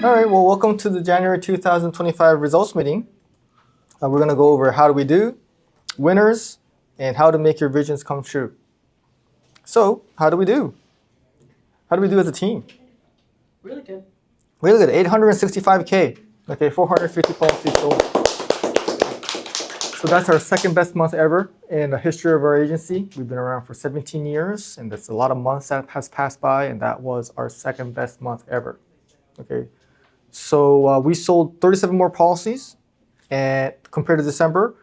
All right, well, welcome to the January 2025 results meeting. We're going to go over how do we do, winners, and how to make your visions come true. So, how do we do? How do we do as a team? Really good. Really good, 865K. Okay, 450 policies sold. So that's our second best month ever in the history of our agency. We've been around for 17 years, and that's a lot of months that has passed by, and that was our second best month ever. Okay, so we sold 37 more policies, and compared to December,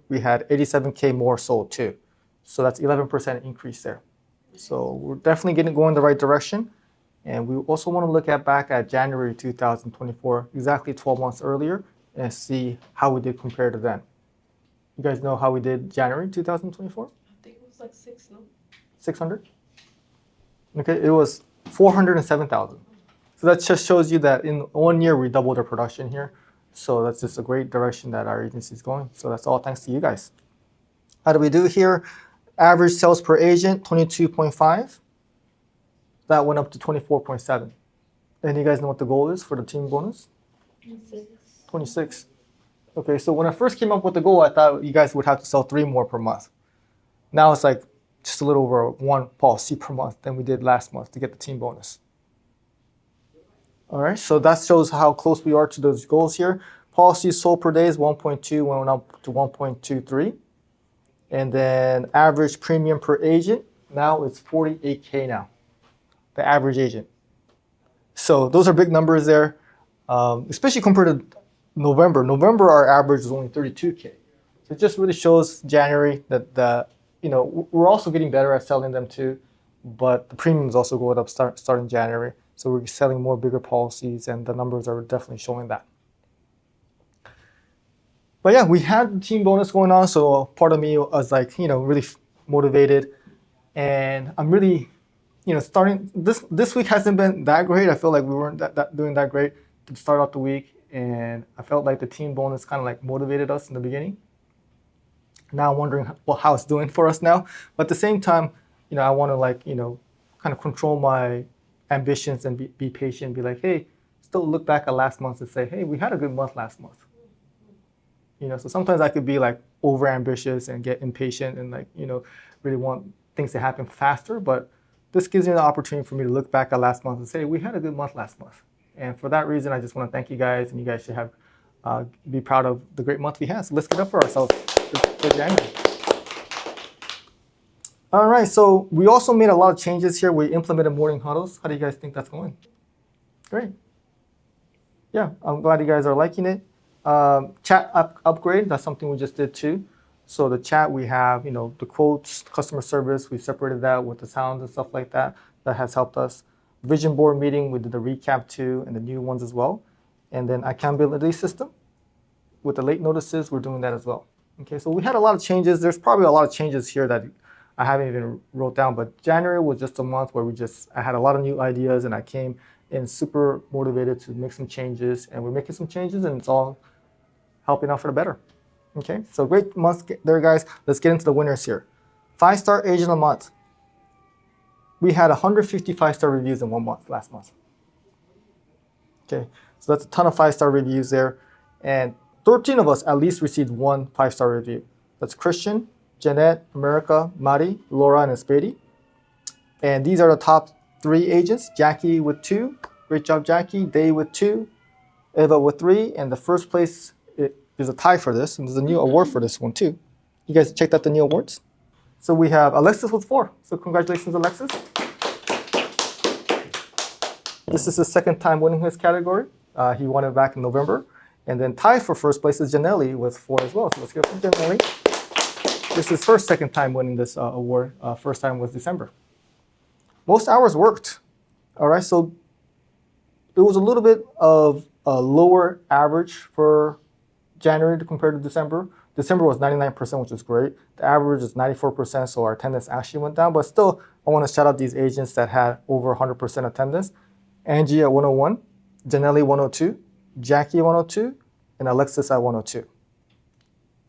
we had 87K more sold too. So that's 11% increase there. So we're definitely going the right direction. And we also want to look back at January 2024, exactly 12 months earlier, and see how we did compared to then. You guys know how we did January 2024? I think it was like 6, no? 600? Okay, it was 407,000. So that just shows you that in 1 year we doubled our production here. So that's just a great direction that our agency is going. So that's all thanks to you guys. How do we do here? Average sales per agent, 22.5. That went up to 24.7. And you guys know what the goal is for the team bonus? 26. Okay, so when I first came up with the goal, I thought you guys would have to sell 3 more per month. Now it's like just a little over 1 policy per month than we did last month to get the team bonus. All right, so that shows how close we are to those goals here. Policies sold per day is 1.2, went up to 1.23. And then average premium per agent, now it's 48K now, the average agent. So those are big numbers there, especially compared to November. November, our average is only 32K. So it just really shows January that we're also getting better at selling them too, but the premiums also going up starting January. So we're selling more bigger policies, and the numbers are definitely showing that. But yeah, we had the team bonus going on, so part of me was like, really motivated, and I'm really, starting this week hasn't been that great. I feel like we weren't doing that great to start out the week, and I felt like the team bonus kind of like motivated us in the beginning. Now I'm wondering how it's doing for us now. But at the same time, I want to kind of control my ambitions and be patient, be like, hey, still look back at last month and say, hey, we had a good month last month. So sometimes I could be like over ambitious and get impatient and really want things to happen faster. But this gives me the opportunity for me to look back at last month and say, we had a good month last month. And for that reason, I just want to thank you guys, and you guys should be proud of the great month we had. So let's get up for ourselves for January. All right, so we also made a lot of changes here. We implemented morning huddles. How do you guys think that's going? Great. Yeah, I'm glad you guys are liking it. Chat upgrade, that's something we just did too. So the chat, we have, the quotes, customer service, we separated that with the sounds and stuff like that. That has helped us. Vision board meeting, we did the recap too, and the new ones as well. And then accountability system. With the late notices, we're doing that as well. Okay, so we had a lot of changes. There's probably a lot of changes here that I haven't even wrote down, but January was just a month where I had a lot of new ideas, and I came in super motivated to make some changes, and we're making some changes, and it's all helping out for the better. Okay, so great month there, guys. Let's get into the winners here. 5-star agent of the month. We had 150 5-star reviews in 1 month last month. Okay, so that's a ton of 5-star reviews there, and 13 of us at least received 1 5-star review. That's Christian, Jeanette, America, Mari, Laura, and Espady. And these are the top 3 agents. Jackie with 2. Great job, Jackie. Day with 2. Eva with 3. And the first place is a tie for this. And there's a new award for this one, too. You guys checked out the new awards? So we have Alexis with 4. So congratulations, Alexis. This is his second time winning his category. He won it back in November. And then tied for first place is Janelli with 4 as well. So let's give it to Janelli. This is her second time winning this award. First time was December. Most hours worked. All right, so it was a little bit of a lower average for January compared to December. December was 99%, which is great. The average is 94%, so our attendance actually went down. But still, I want to shout out these agents that had over 100% attendance. Angie at 101, Janelli 102, Jackie 102, and Alexis at 102.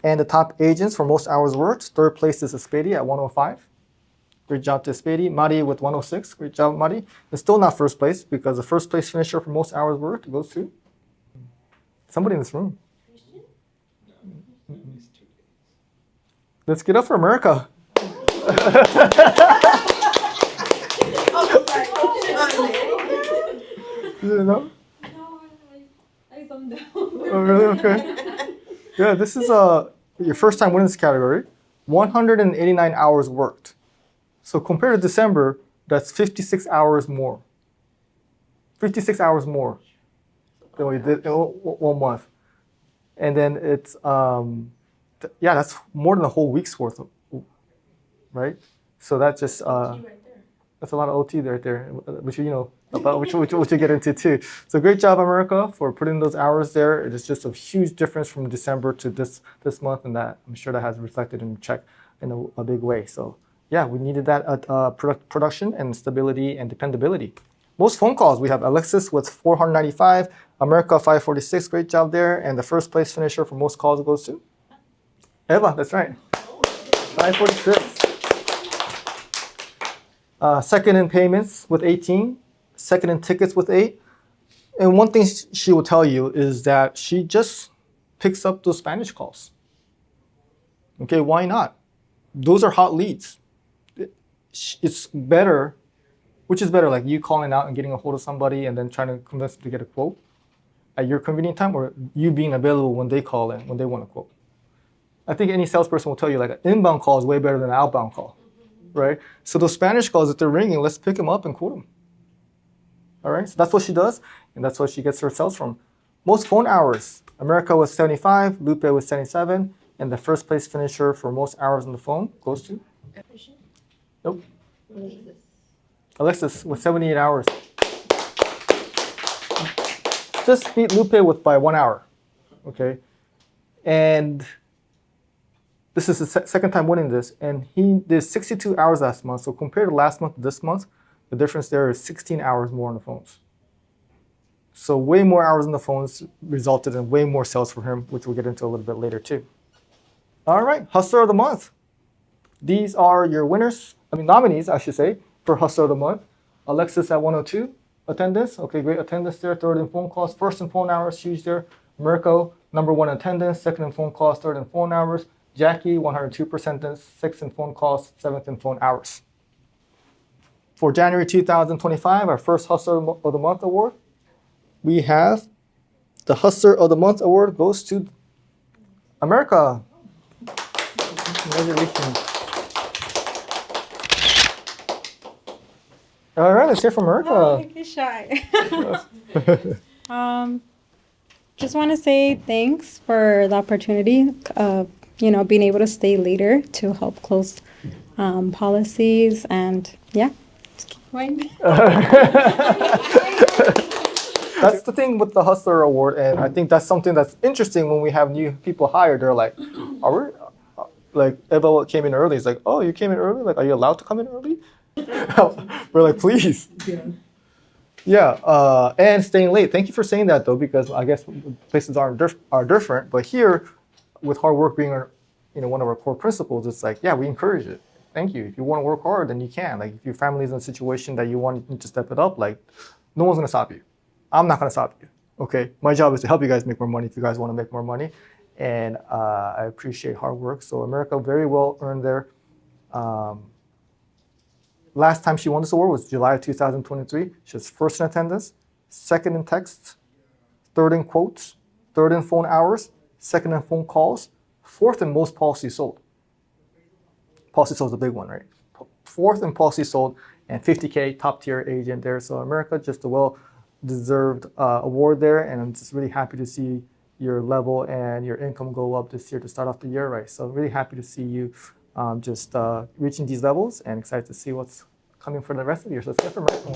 And the top agents for most hours worked, third place is Espady at 105. Great job to Spady. Mari with 106. Great job, Mari. It's still not first place because the first place finisher for most hours worked goes to somebody in this room. Let's get up for America. You didn't know? No, I thumbed down. Oh, really? Okay. Yeah, this is your first time winning this category. 189 hours worked. So compared to December, that's 56 hours more. 56 hours more than we did in 1 month. And then it's, yeah, that's more than a whole week's worth, right? So that just, Right there. that's a lot of OT right there, which you know about, which we'll get into too. So great job, America, for putting those hours there. It is just a huge difference from December to this month, and that I'm sure that has reflected in the check in a big way. So yeah, we needed that production and stability and dependability. Most phone calls we have Alexis with 495, America 546. Great job there, and the first place finisher for most calls goes to Eva. That's right, 546. Second in payments with 18, second in tickets with 8. And one thing she will tell you is that she just picks up those Spanish calls. Okay, why not? Those are hot leads. It's better, which is better, like you calling out and getting a hold of somebody and then trying to convince them to get a quote at your convenient time, or you being available when they call in, when they want a quote. I think any salesperson will tell you like an inbound call is way better than an outbound call. Right? So those Spanish calls, if they're ringing, let's pick them up and quote them. All right? So that's what she does, and that's what she gets her sales from. Most phone hours, America was 75, Lupe was 77, and the first place finisher for most hours on the phone goes to? Nope. Alexis with 78 hours. Just beat Lupe by 1 hour. Okay? And this is the second time winning this, and he did 62 hours last month. So compared to last month to this month, the difference there is 16 hours more on the phones. So way more hours on the phones resulted in way more sales for him, which we'll get into a little bit later too. All right, Hustler of the Month. These are your winners, nominees, I should say, for Hustler of the Month. Alexis at 102 attendance. Okay, great attendance there. Third in phone calls, first in phone hours, huge there. Mirko, number 1 attendance, second in phone calls, third in phone hours. Jackie, 102%, sixth in phone calls, seventh in phone hours. For January 2025, our first Hustler of the Month award, we have the Hustler of the Month award goes to America. Congratulations. All right, let's hear from America. Oh, get shy. Just want to say thanks for the opportunity of being able to stay later to help close policies, and yeah, just keep going. That's the thing with the Hustler Award, and I think that's something that's interesting when we have new people hired. They're like, "Are we?" Like Eva came in early. It's like, "Oh, you came in early. Like, are you allowed to come in early?" We're like, "Please." Yeah, and staying late. Thank you for saying that though, because I guess places are different. But here, with hard work being one of our core principles, it's like, yeah, we encourage it. Thank you. If you want to work hard, then you can. Like if your family's in a situation that you want to step it up, like no one's gonna stop you. I'm not gonna stop you. Okay, my job is to help you guys make more money if you guys want to make more money, and I appreciate hard work. So America very well earned there. Last time she won this award was July of 2023. She was first in attendance, second in texts, third in quotes, third in phone hours, second in phone calls, fourth in most policies sold. Policy sold is a big one, right? Fourth in policy sold, and 50K top tier agent there. So America, just a well-deserved award there, and I'm just really happy to see your level and your income go up this year to start off the year, right? So really happy to see you just reaching these levels, and excited to see what's coming for the rest of the year. So let's get from America.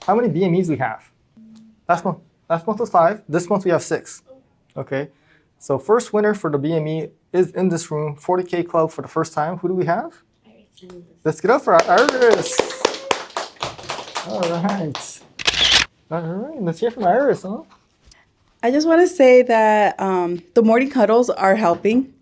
How many BMEs we have? Last month was 5. This month we have 6. Okay, so first winner for the BME is in this room, 40K Club for the first time. Who do we have? Let's get up for Iris. All right. All right, let's hear from Iris, huh? I just want to say that the morning huddles are helping.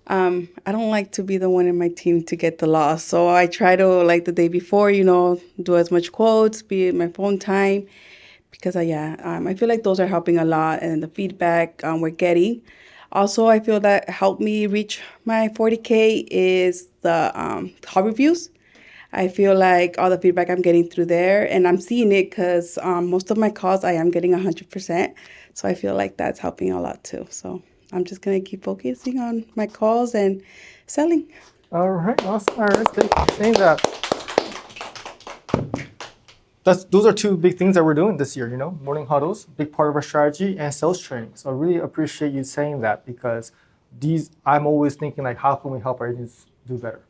I don't like to be the one in my team to get the loss. So I try to, like the day before, do as much quotes, be in my phone time, because I feel like those are helping a lot, and the feedback we're getting. Also, I feel that helped me reach my 40K is the call reviews. I feel like all the feedback I'm getting through there, and I'm seeing it because most of my calls I am getting 100%. So I feel like that's helping a lot too. So I'm just gonna keep focusing on my calls and selling. All right, awesome. All right, thank you for saying that. Those are two big things that we're doing this year, morning huddles, big part of our strategy, and sales training. So I really appreciate you saying that, because I'm always thinking like, how can we help our agents do better?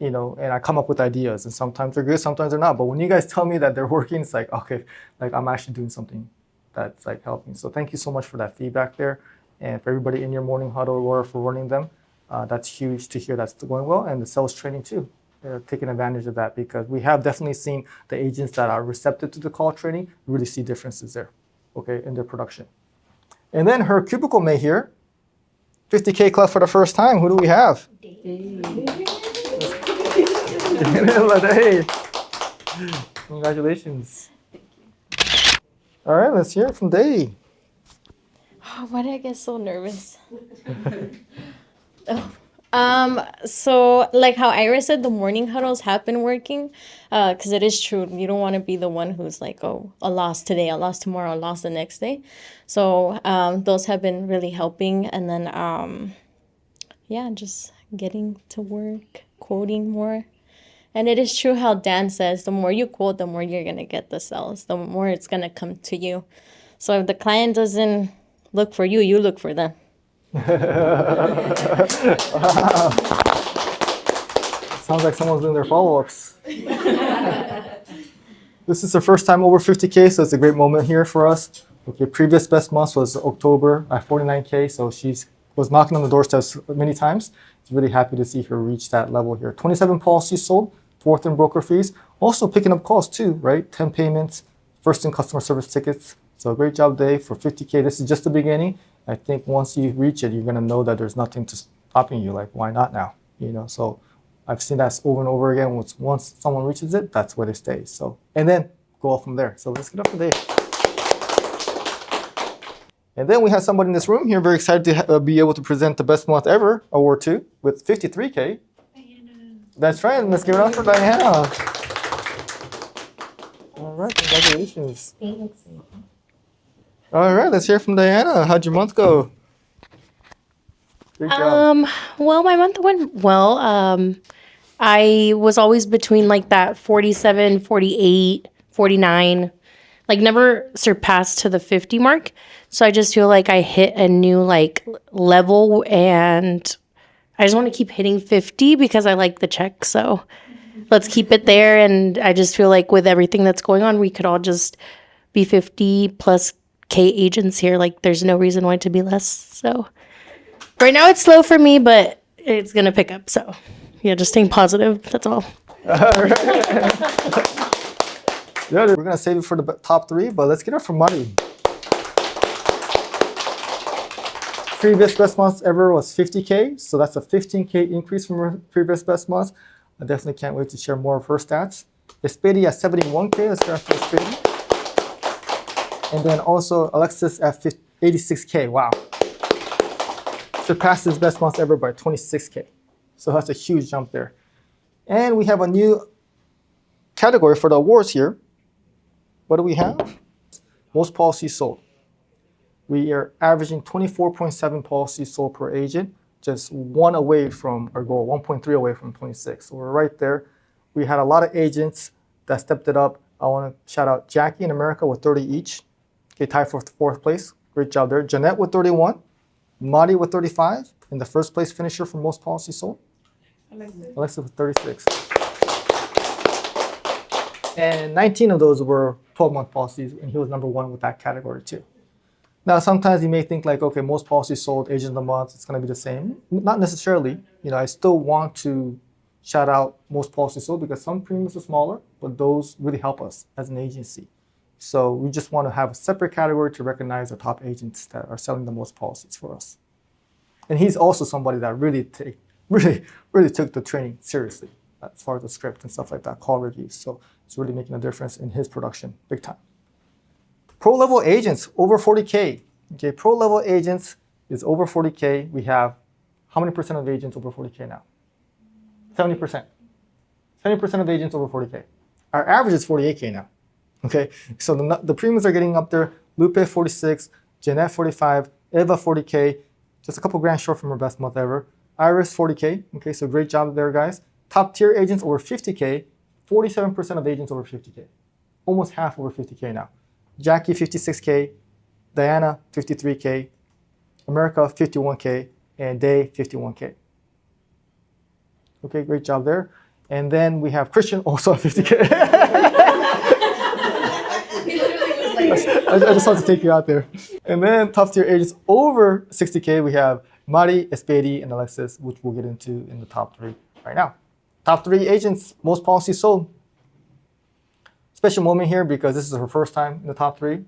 And I come up with ideas, and sometimes they're good, sometimes they're not. But when you guys tell me that they're working, it's like, okay, like I'm actually doing something that's like helping. So thank you so much for that feedback there. And for everybody in your morning huddle or for running them, that's huge to hear that's going well. And the sales training too, taking advantage of that, because we have definitely seen the agents that are receptive to the call training really see differences there, okay, in their production. And then her cubicle mate here, 50K club for the first time. Who do we have? Hey, congratulations. All right, let's hear it from Day. Oh, why did I get so nervous? So like how Iris said, the morning huddles have been working, because it is true. You don't want to be the one who's like, oh, a loss today, a loss tomorrow, a loss the next day. So those have been really helping. And then, just getting to work, quoting more. And it is true how Dan says, the more you quote, the more you're going to get the sales, the more it's going to come to you. So if the client doesn't look for you, you look for them. Sounds like someone's doing their follow-ups. This is her first time over 50K, so it's a great moment here for us. Okay, previous best month was October at 49K, so she was knocking on the doorsteps many times. It's really happy to see her reach that level here. 27 policies sold, fourth in broker fees. Also picking up calls too, right? 10 payments, first in customer service tickets. So great job, Dave, for 50K. This is just the beginning. I think once you reach it, you're gonna know that there's nothing to stopping you. Like, why not now? So I've seen that over and over again. Once someone reaches it, that's where they stay. So, and then go off from there. So let's get up for Dave. And then we have somebody in this room here very excited to be able to present the Best Month Ever Award to with 53K. Diana. That's right. Let's give it up for Diana. All right, congratulations. Thanks. All right, let's hear from Diana. How'd your month go? Great job. Well, my month went well. I was always between like that 47, 48, 49, like never surpassed to the 50 mark. So I just feel like I hit a new like level, and I just want to keep hitting 50 because I like the check. So let's keep it there. And I just feel like with everything that's going on, we could all just be 50 plus K agents here. Like there's no reason why it to be less. So right now it's slow for me, but it's going to pick up. So yeah, just staying positive. That's all. Yeah, we're going to save it for the top three, but let's get it from Mari. Previous best month ever was 50K, so that's a 15K increase from her previous best month. I definitely can't wait to share more of her stats. Espedi at 71K, let's start for Espedi. And then also Alexis at 86K, wow. Surpassed his best month ever by 26K. So that's a huge jump there. And we have a new category for the awards here. What do we have? Most policies sold. We are averaging 24.7 policies sold per agent, just one away from our goal, 1.3 away from 26. So we're right there. We had a lot of agents that stepped it up. I want to shout out Jackie in America with 30 each. Okay, tied for fourth place. Great job there. Jeanette with 31. Madi with 35. And the first place finisher for most policies sold. Alexa with 36. And 19 of those were 12-month policies, and he was number one with that category too. Now, sometimes you may think like, okay, most policies sold, agent of the month, it's going to be the same. Not necessarily. I still want to shout out most policies sold because some premiums are smaller, but those really help us as an agency. So we just want to have a separate category to recognize the top agents that are selling the most policies for us. And he's also somebody that really took the training seriously as far as the script and stuff like that, call reviews. So it's really making a difference in his production, big time. Pro level agents over 40K. Okay, pro level agents is over 40K. We have how many percent of agents over 40K now? 70%. 70% of agents over 40K. Our average is 48K now. Okay, so the premiums are getting up there. Lupe 46, Jeanette 45, Eva 40K, just a couple grand short from her best month ever. Iris 40K. Okay, so great job there, guys. Top tier agents over 50K, 47% of agents over 50K. Almost half over 50K now. Jackie 56K, Diana 53K, America 51K, and Day 51K. Okay, great job there. And then we have Christian also at 50K. I just want to take you out there. And then top tier agents over 60K, we have Mari, Espedi, and Alexis, which we'll get into in the top 3 right now. Top 3 agents, most policies sold. Special moment here because this is her first time in the top 3.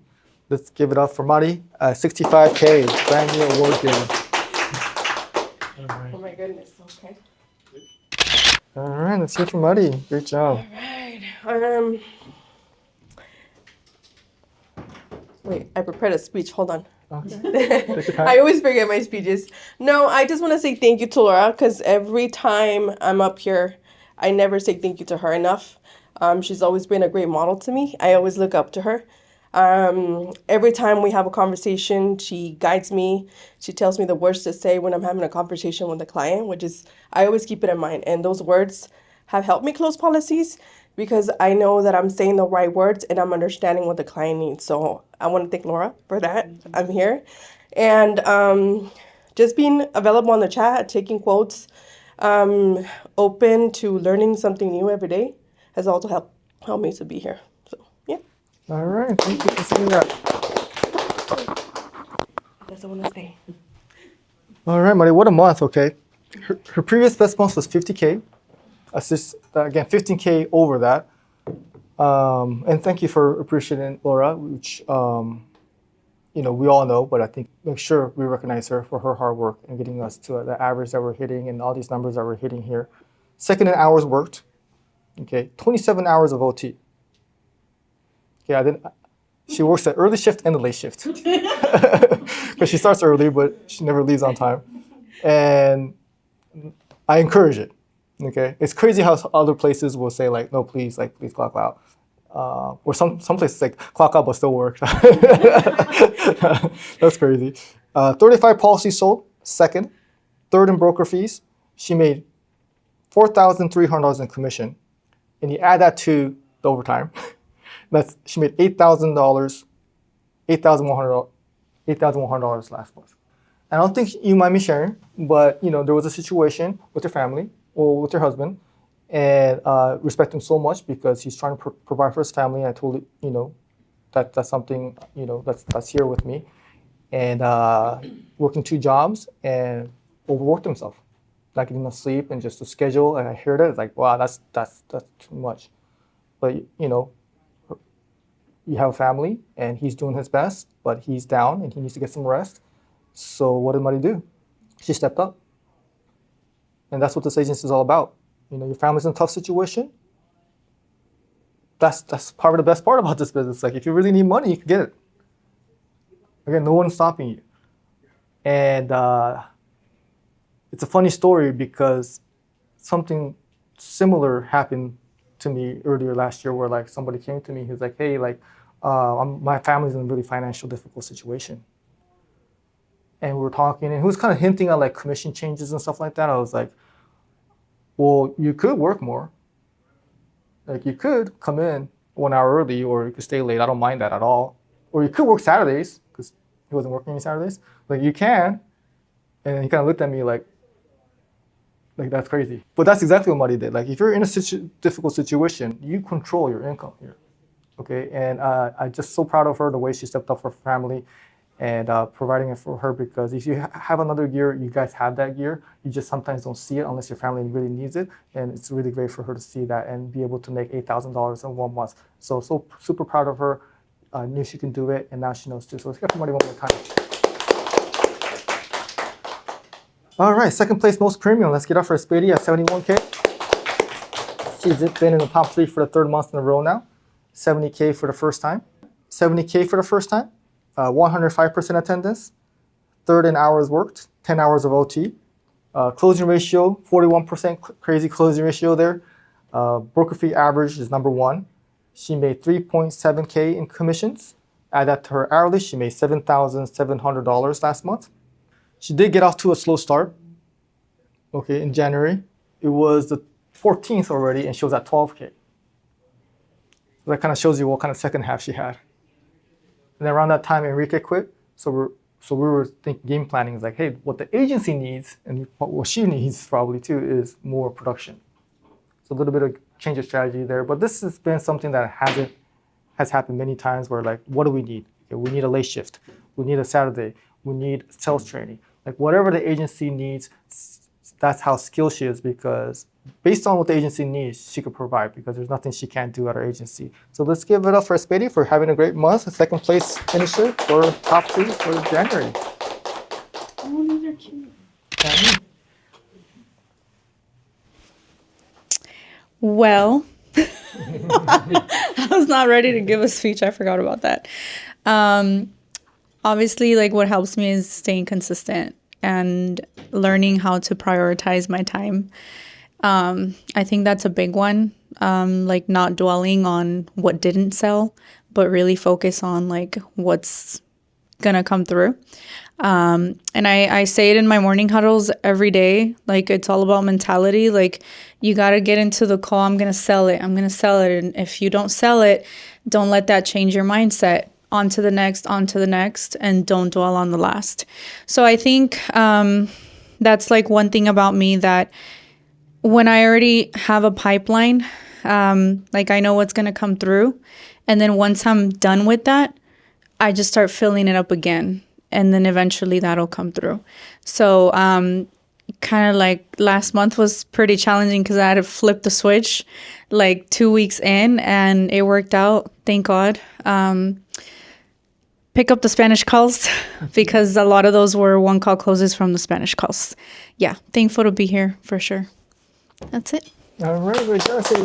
Let's give it up for Mari, 65K, brand new award game. Oh my goodness, okay. All right, let's hear from Mari. Great job. Alright. Wait, I prepared a speech. Hold on. Okay. I always forget my speeches. No, I just want to say thank you to Laura because every time I'm up here, I never say thank you to her enough. She's always been a great model to me. I always look up to her. Every time we have a conversation, she guides me. She tells me the words to say when I'm having a conversation with a client, which is, I always keep it in mind. And those words have helped me close policies because I know that I'm saying the right words and I'm understanding what the client needs. So I want to thank Laura for that. I'm here. And just being available on the chat, taking quotes, open to learning something new every day has also helped me to be here. So, yeah. All right, thank you for saying that. That's what I want to say. All right, Mari, what a month, okay? Her previous best month was 50K. That's just, again, 15K over that. And thank you for appreciating Laura, which, we all know, but I think make sure we recognize her for her hard work and getting us to the average that we're hitting and all these numbers that we're hitting here. Second in hours worked, okay? 27 hours of OT. Okay, she works the early shift and the late shift. Because she starts early, but she never leaves on time. And I encourage it. Okay, it's crazy how other places will say like, no, please clock out. Or some places like clock out but still work. That's crazy. 35 policies sold, second. Third in broker fees. She made $4,300 in commission. And you add that to the overtime. She made $8,100 last month. I don't think you mind me sharing, but there was a situation with her family, or with her husband, and respect him so much because he's trying to provide for his family. And I told that's something that's here with me, and working 2 jobs and overworked himself, not getting enough sleep and just the schedule. And I hear that it's like, wow, that's too much. But you have a family, and he's doing his best, but he's down and he needs to get some rest. So what did Mari do? She stepped up. And that's what this agency is all about. Your family's in a tough situation. That's part of the best part about this business. Like, if you really need money, you can get it. Again, no one's stopping you. And it's a funny story because something similar happened to me earlier last year, where like somebody came to me. He was like, "Hey, my family's in a really financial difficult situation." And we were talking, and he was kind of hinting at like commission changes and stuff like that. I was like, well, you could work more. Like, you could come in 1 hour early, or you could stay late. I don't mind that at all. Or you could work Saturdays, because he wasn't working any Saturdays. Like, you can. And he kind of looked at me like that's crazy. But that's exactly what Mari did. Like, if you're in a difficult situation, you control your income here. Okay, and I'm just so proud of her, the way she stepped up for her family and providing it for her, because if you have another gear, you guys have that gear. You just sometimes don't see it unless your family really needs it. And it's really great for her to see that and be able to make $8,000 in 1 month. So super proud of her. Knew she can do it, and now she knows too. So let's get somebody one more time. All right, second place most premium. Let's get up for Spady at 71K. She's been in the top 3 for the 3rd month in a row now. 70K for the first time. 70K for the first time. 105% attendance. 3rd in hours worked. 10 hours of OT. Closing ratio, 41%, crazy closing ratio there. Broker fee average is number 1. She made 3.7K in commissions. Add that to her hourly, she made $7,700 last month. She did get off to a slow start. Okay, in January. It was the 14th already, and she was at 12K. So that kind of shows you what kind of second half she had. And around that time, Enrique quit. So we were thinking game planning is like, hey, what the agency needs and what she needs probably too is more production. So a little bit of change of strategy there. But this has been something that has happened many times where like, what do we need? Okay, we need a late shift. We need a Saturday. We need sales training. Like whatever the agency needs, that's how skilled she is because based on what the agency needs, she could provide because there's nothing she can't do at her agency. So let's give it up for Spady for having a great month, a 2nd place finisher for top 2 for January. Oh, these are cute. Well, I was not ready to give a speech. I forgot about that. Obviously, like what helps me is staying consistent and learning how to prioritize my time. I think that's a big one. Like not dwelling on what didn't sell, but really focus on like what's gonna come through. And I say it in my morning huddles every day. Like it's all about mentality. Like you got to get into the call. I'm going to sell it. I'm going to sell it. And if you don't sell it, don't let that change your mindset. On to the next, and don't dwell on the last. So I think that's like one thing about me that when I already have a pipeline, like I know what's going to come through. And then once I'm done with that, I just start filling it up again. And then eventually that'll come through. So kind of like last month was pretty challenging because I had to flip the switch like 2 weeks in and it worked out. Thank God. Pick up the Spanish calls because a lot of those were 1-call closes from the Spanish calls. Yeah, thankful to be here for sure. That's it. All right, great job, Sadie.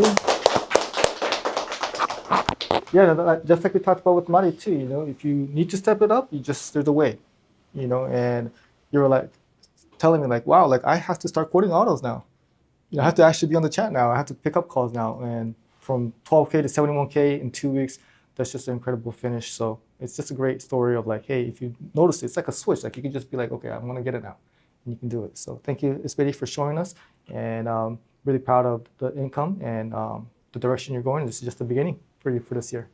Yeah, just like we talked about with Mari too, if you need to step it up, there's a way, and you were like telling me like, wow, like I have to start quoting autos now. I have to actually be on the chat now. I have to pick up calls now. And from 12K to 71K in 2 weeks, that's just an incredible finish. So it's just a great story of like, hey, if you notice, it's like a switch. Like you can just be like, okay, I'm gonna get it now. And you can do it. So thank you, Spady, for showing us. And really proud of the income and the direction you're going. This is just the beginning for you for this year.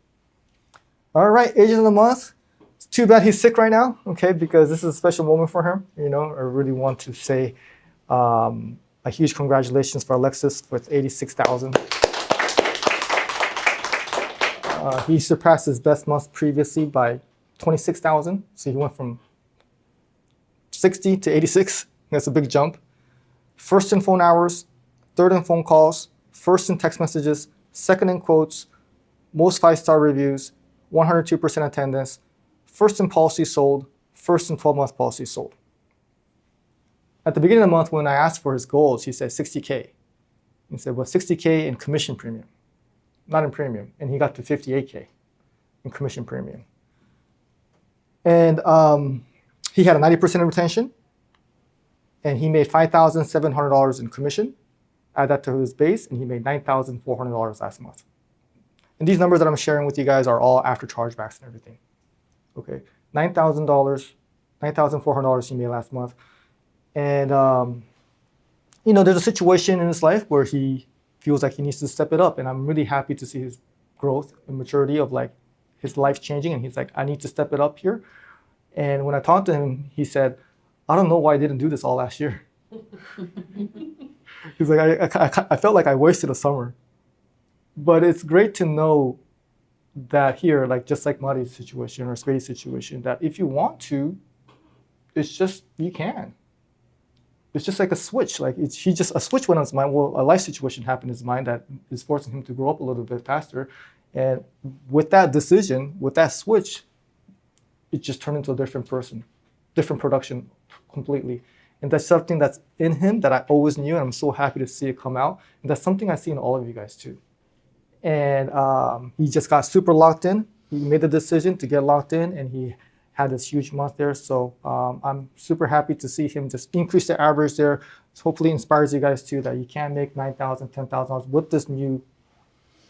All right, agent of the month. It's too bad he's sick right now, okay, because this is a special moment for him. I really want to say a huge congratulations for Alexis with 86,000. He surpassed his best month previously by 26,000. So he went from 60 to 86. That's a big jump. First in phone hours, 3rd in phone calls, 1st in text messages, 2nd in quotes, most 5-star reviews, 102% attendance, 1st in policy sold, 1st in 12-month policy sold. At the beginning of the month, when I asked for his goals, he said 60K. He said, well, 60K in commission premium, not in premium. And he got to 58K in commission premium. And he had a 90% retention. And he made $5,700 in commission. Add that to his base, and he made $9,400 last month. And these numbers that I'm sharing with you guys are all after chargebacks and everything. Okay, $9,000, $9,400 he made last month. And, there's a situation in his life where he feels like he needs to step it up. And I'm really happy to see his growth and maturity of like his life changing. And he's like, I need to step it up here. And when I talked to him, he said, I don't know why I didn't do this all last year. He's like, I felt like I wasted a summer. But it's great to know that here, like just like Mari's situation or Spady's situation, that if you want to, it's just, you can. It's just like a switch. Like a switch went on his mind. Well, a life situation happened in his mind that is forcing him to grow up a little bit faster. And with that decision, with that switch, it just turned into a different person, different production completely. And that's something that's in him that I always knew, and I'm so happy to see it come out. And that's something I see in all of you guys too. And he just got super locked in. He made the decision to get locked in, and he had this huge month there. So I'm super happy to see him just increase the average there. Hopefully inspires you guys too, that you can make $9,000, $10,000 with this new,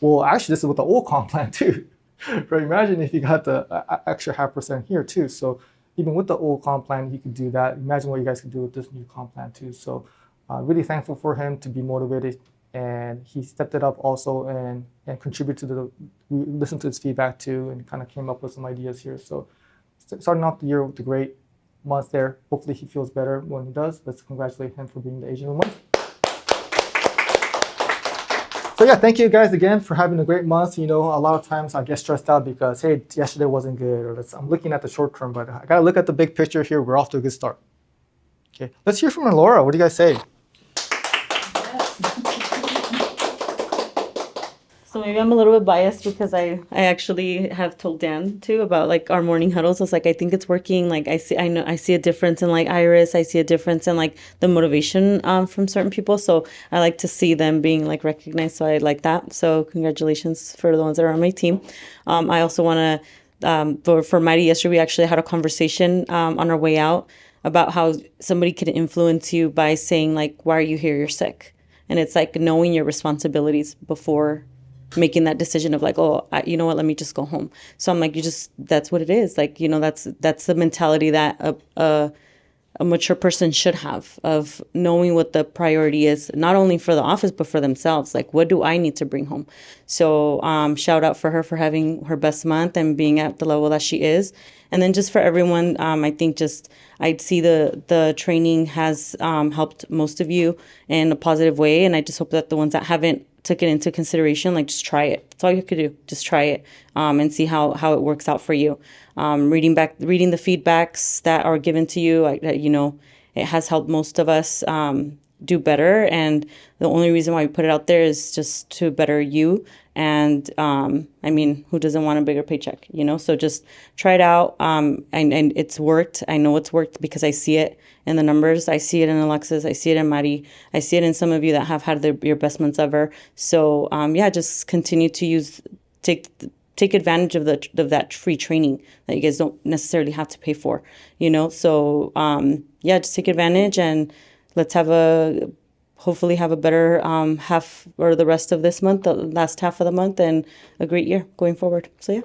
well, actually this is with the old comp plan too. Right? Imagine if you got the extra 0.5% here too. So even with the old comp plan, he could do that. Imagine what you guys could do with this new comp plan too. So really thankful for him to be motivated, and he stepped it up also and contributed to we listened to his feedback too, and kind of came up with some ideas here. So starting off the year with a great month there. Hopefully he feels better when he does. Let's congratulate him for being the agent of the month. So yeah, thank you guys again for having a great month. You know, a lot of times I get stressed out because, hey, yesterday wasn't good, or I'm looking at the short term, but I gotta look at the big picture here. We're off to a good start. Okay, let's hear from Laura. What do you guys say? So maybe I'm a little bit biased because I actually have told Dan too about like our morning huddles. I was like, I think it's working. Like I see a difference in like Iris. I see a difference in like the motivation from certain people. So I like to see them being like recognized. So I like that. So congratulations for the ones that are on my team. I also want to for Mighty yesterday, we actually had a conversation on our way out about how somebody can influence you by saying like, why are you here? You're sick. And it's like knowing your responsibilities before making that decision of like, oh, you know what, let me just go home. So I'm like, that's what it is. Like, you know, that's the mentality that a mature person should have, of knowing what the priority is, not only for the office, but for themselves. Like, what do I need to bring home? So shout out for her for having her best month and being at the level that she is. And then just for everyone, I think I'd see the training has helped most of you in a positive way. And I just hope that the ones that haven't took it into consideration, like just try it. That's all you have to do. Just try it and see how it works out for you. Reading the feedbacks that are given to you, you know, it has helped most of us do better. And the only reason why we put it out there is just to better you. And I mean, who doesn't want a bigger paycheck, you know? So just try it out. And it's worked. I know it's worked because I see it in the numbers. I see it in Alexis. I see it in Mari. I see it in some of you that have had your best months ever. So yeah, just continue to take advantage of that free training that you guys don't necessarily have to pay for, you know? So yeah, just take advantage, and let's hopefully have a better half, or the rest of this month, the last half of the month, and a great year going forward. So yeah.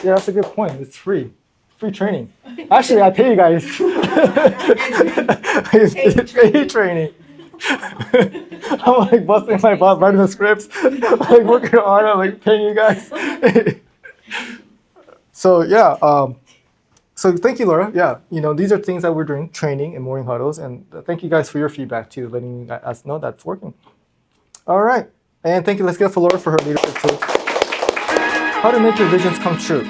Yeah, that's a good point. It's free training. Actually, I pay you guys. It's paid training. I'm like busting my butt, writing the scripts, like working hard, I'm like paying you guys. So yeah, so thank you, Laura. Yeah, you know, these are things that we're doing, training and morning huddles, and thank you guys for your feedback too, letting us know that's working. All right, and thank you. Let's give it for Laura for her leadership too. How to make your visions come true.